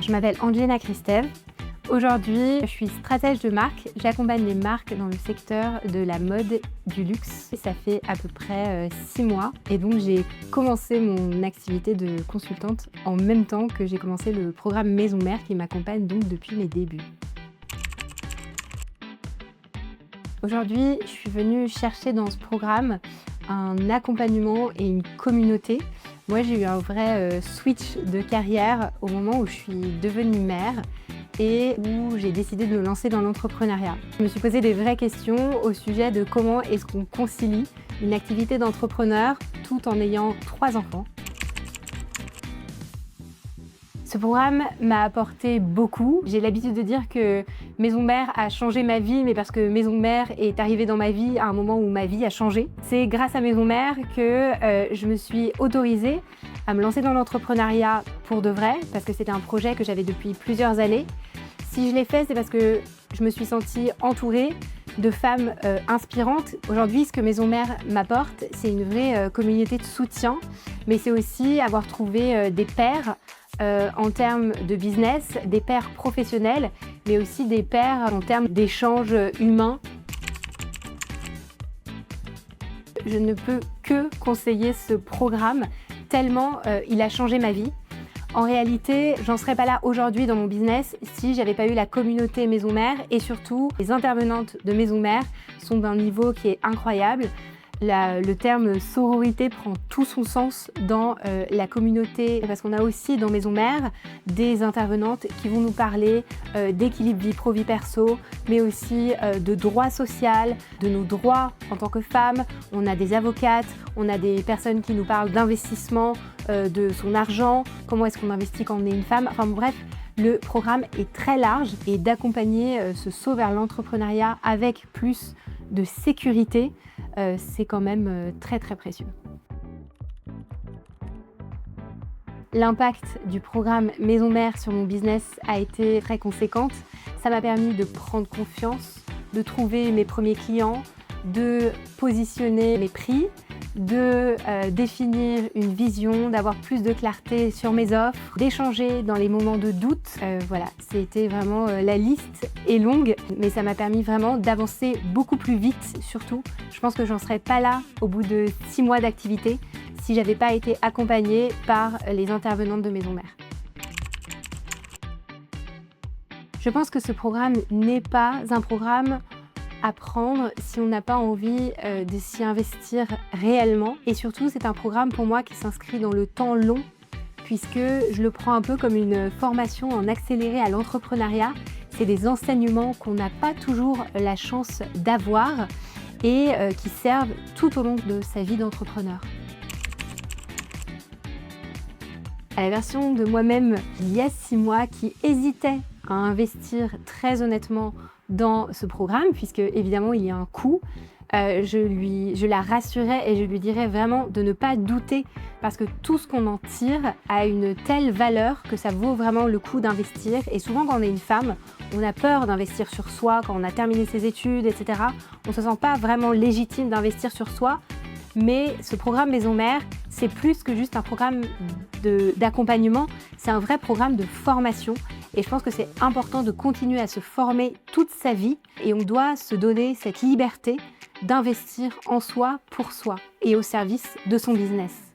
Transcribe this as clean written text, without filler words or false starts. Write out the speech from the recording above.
Je m'appelle Angelina Christève. Aujourd'hui, je suis stratège de marque. J'accompagne les marques dans le secteur de la mode, du luxe. Ça fait à peu près 6 mois. Et donc, j'ai commencé mon activité de consultante en même temps que j'ai commencé le programme Maison Mère qui m'accompagne donc depuis mes débuts. Aujourd'hui, je suis venue chercher dans ce programme un accompagnement et une communauté. Moi, j'ai eu un vrai switch de carrière au moment où je suis devenue mère et où j'ai décidé de me lancer dans l'entrepreneuriat. Je me suis posé des vraies questions au sujet de comment est-ce qu'on concilie une activité d'entrepreneur tout en ayant 3 enfants. Ce programme m'a apporté beaucoup. J'ai l'habitude de dire que Maison Mère a changé ma vie, mais parce que Maison Mère est arrivée dans ma vie à un moment où ma vie a changé. C'est grâce à Maison Mère que je me suis autorisée à me lancer dans l'entrepreneuriat pour de vrai, parce que c'était un projet que j'avais depuis plusieurs années. Si je l'ai fait, c'est parce que je me suis sentie entourée de femmes inspirantes. Aujourd'hui, ce que Maison Mère m'apporte, c'est une vraie communauté de soutien, mais c'est aussi avoir trouvé des pairs en termes de business, des pairs professionnels, mais aussi des pairs en termes d'échanges humains. Je ne peux que conseiller ce programme tellement il a changé ma vie. En réalité, j'en serais pas là aujourd'hui dans mon business si j'avais pas eu la communauté Maison Mère et surtout les intervenantes de Maison Mère sont d'un niveau qui est incroyable. Le terme sororité prend tout son sens dans la communauté parce qu'on a aussi dans Maison Mère des intervenantes qui vont nous parler d'équilibre vie pro-vie perso, mais aussi de droit social, de nos droits en tant que femmes. On a des avocates, on a des personnes qui nous parlent d'investissement, de son argent, comment est-ce qu'on investit quand on est une femme. Enfin bref, le programme est très large et d'accompagner ce saut vers l'entrepreneuriat avec plus de sécurité, c'est quand même très précieux. L'impact du programme Maison Mère sur mon business a été très conséquente. Ça m'a permis de prendre confiance, de trouver mes premiers clients, de positionner mes prix, de définir une vision, d'avoir plus de clarté sur mes offres, d'échanger dans les moments de doute. Voilà, c'était vraiment la liste est longue, mais ça m'a permis vraiment d'avancer beaucoup plus vite surtout. Je pense que j'en serais pas là au bout de 6 mois d'activité si j'avais pas été accompagnée par les intervenantes de Maison Mère. Je pense que ce programme n'est pas un programme à prendre si on n'a pas envie de s'y investir réellement. Et surtout, c'est un programme pour moi qui s'inscrit dans le temps long puisque je le prends un peu comme une formation en accéléré à l'entrepreneuriat. C'est des enseignements qu'on n'a pas toujours la chance d'avoir et qui servent tout au long de sa vie d'entrepreneur. À la version de moi-même il y a 6 mois qui hésitait à investir très honnêtement dans ce programme, puisque évidemment il y a un coût, je la rassurais et je lui dirais vraiment de ne pas douter parce que tout ce qu'on en tire a une telle valeur que ça vaut vraiment le coup d'investir. Et souvent quand on est une femme, on a peur d'investir sur soi, quand on a terminé ses études, etc. On ne se sent pas vraiment légitime d'investir sur soi. Mais ce programme Maison Mère, c'est plus que juste un programme d'accompagnement, c'est un vrai programme de formation. Et je pense que c'est important de continuer à se former toute sa vie et on doit se donner cette liberté d'investir en soi, pour soi et au service de son business.